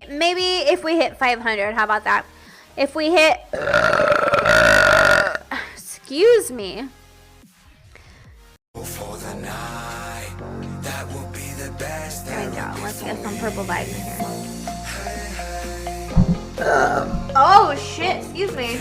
Maybe if we hit 500, how about that? If we hit, excuse me. There we go. Let's get some purple vibes here. Oh shit! Excuse me.